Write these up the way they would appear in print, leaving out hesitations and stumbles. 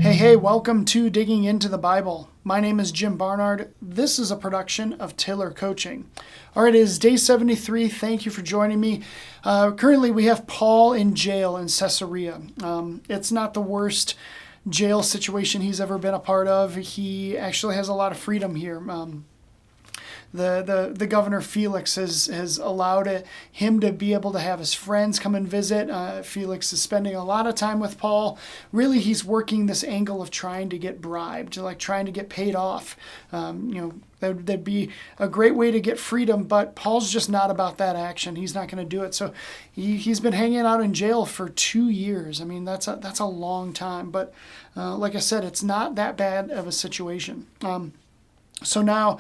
Hey, welcome to Digging into the Bible. My name is Jim Barnard. This is a production of Tiller Coaching. All right, it is day 73. Thank you for joining me. Currently, we have Paul in jail in Caesarea. It's not the worst jail situation he's ever been a part of. He actually has a lot of freedom here. The governor Felix has allowed him to be able to have his friends come and visit. Felix is spending a lot of time with Paul. Really, he's working this angle of trying to get bribed, like trying to get paid off. That'd be a great way to get freedom, but Paul's just not about that action. He's not going to do it. So he's been hanging out in jail for 2 years. I mean, that's a long time. But like I said, it's not that bad of a situation. So now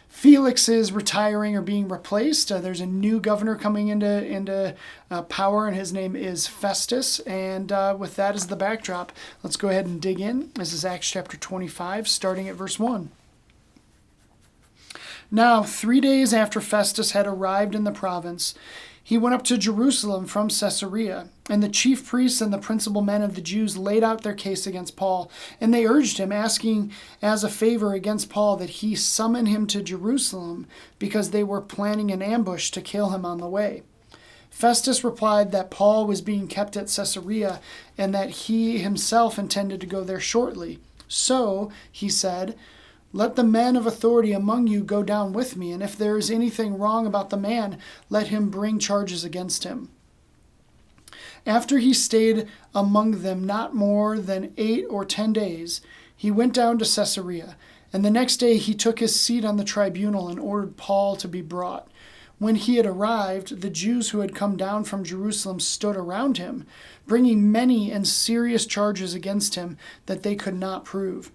Felix is retiring or being replaced. There's a new governor coming into power, and his name is Festus. And with that as the backdrop, let's go ahead and dig in. This is Acts chapter 25, starting at verse 1. Now, 3 days after Festus had arrived in the province, he went up to Jerusalem from Caesarea, and the chief priests and the principal men of the Jews laid out their case against Paul, and they urged him, asking as a favor against Paul that he summon him to Jerusalem, because they were planning an ambush to kill him on the way. Festus replied that Paul was being kept at Caesarea, and that he himself intended to go there shortly. So, he said, "Let the men of authority among you go down with me, and if there is anything wrong about the man, let him bring charges against him." After he stayed among them not more than 8 or 10 days, he went down to Caesarea, and the next day he took his seat on the tribunal and ordered Paul to be brought. When he had arrived, the Jews who had come down from Jerusalem stood around him, bringing many and serious charges against him that they could not prove.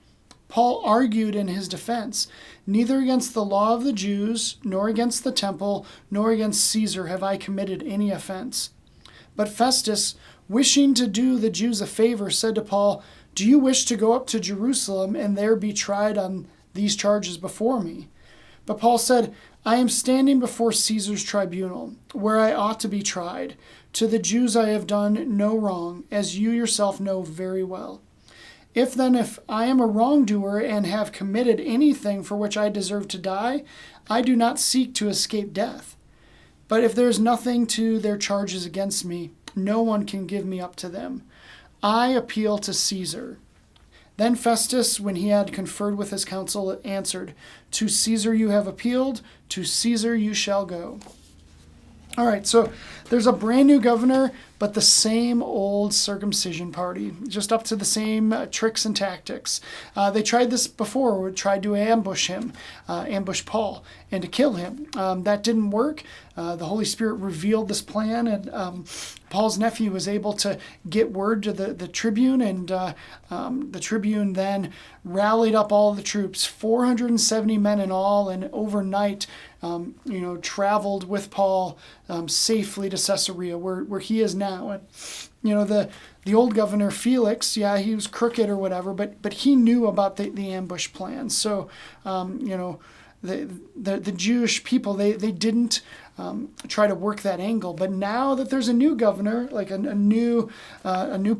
Paul argued in his defense, "Neither against the law of the Jews, nor against the temple, nor against Caesar have I committed any offense." But Festus, wishing to do the Jews a favor, said to Paul, "Do you wish to go up to Jerusalem and there be tried on these charges before me?" But Paul said, "I am standing before Caesar's tribunal, where I ought to be tried. To the Jews I have done no wrong, as you yourself know very well. If I am a wrongdoer and have committed anything for which I deserve to die, I do not seek to escape death. But if there is nothing to their charges against me, no one can give me up to them. I appeal to Caesar." Then Festus, when he had conferred with his council, answered, "To Caesar you have appealed, to Caesar you shall go." All right, so there's a brand new governor, but the same old circumcision party, just up to the same tricks and tactics. They tried this before, tried to ambush him, ambush Paul, and to kill him. That didn't work. The Holy Spirit revealed this plan, and Paul's nephew was able to get word to the tribune, and the tribune then rallied up all the troops, 470 men in all, and overnight traveled with Paul safely to Caesarea, where he is now. And the old governor Felix, yeah, he was crooked or whatever, but he knew about the ambush plan. So the Jewish people, they didn't try to work that angle. But now that there's a new governor, like a new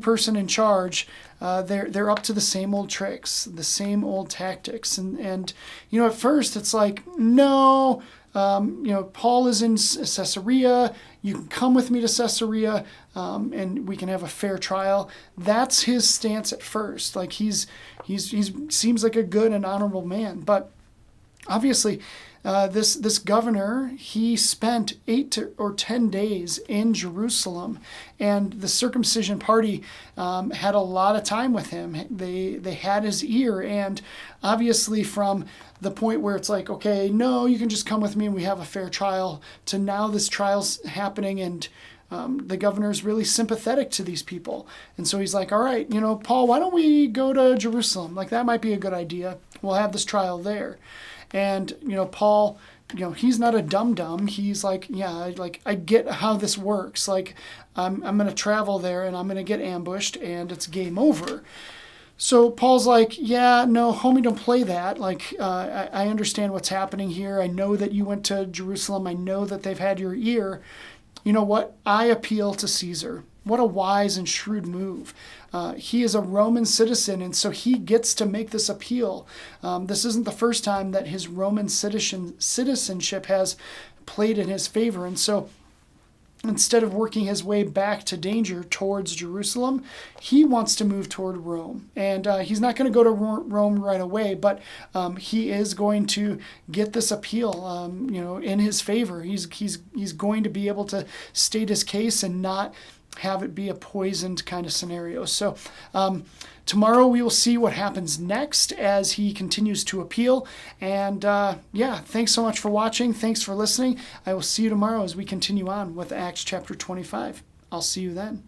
person in charge, they're up to the same old tricks, the same old tactics. And at first it's like, no, Paul is in Caesarea. You can come with me to Caesarea, and we can have a fair trial. That's his stance at first. Like he seems like a good and honorable man, but obviously, this governor, he spent 8 or 10 days in Jerusalem, and the circumcision party had a lot of time with him. They had his ear, and obviously from the point where it's like, okay, no, you can just come with me and we have a fair trial, to now this trial's happening, and the governor's really sympathetic to these people. And so he's like, all right, Paul, why don't we go to Jerusalem? Like, that might be a good idea. We'll have this trial there. And, Paul, he's not a dum-dum. He's like, yeah, I get how this works. Like, I'm going to travel there and I'm going to get ambushed and it's game over. So Paul's like, yeah, no, homie, don't play that. Like, I understand what's happening here. I know that you went to Jerusalem. I know that they've had your ear. You know what? I appeal to Caesar. what a wise and shrewd move. He is a Roman citizen, and so he gets to make this appeal. This isn't the first time that his Roman citizenship has played in his favor. And so instead of working his way back to danger towards Jerusalem, he wants to move toward Rome. And he's not going to go to Rome right away, but he is going to get this appeal, in his favor. He's going to be able to state his case and not have it be a poisoned kind of scenario. So tomorrow we will see what happens next as he continues to appeal. And thanks so much for watching. Thanks for listening. I will see you tomorrow as we continue on with Acts chapter 25. I'll see you then.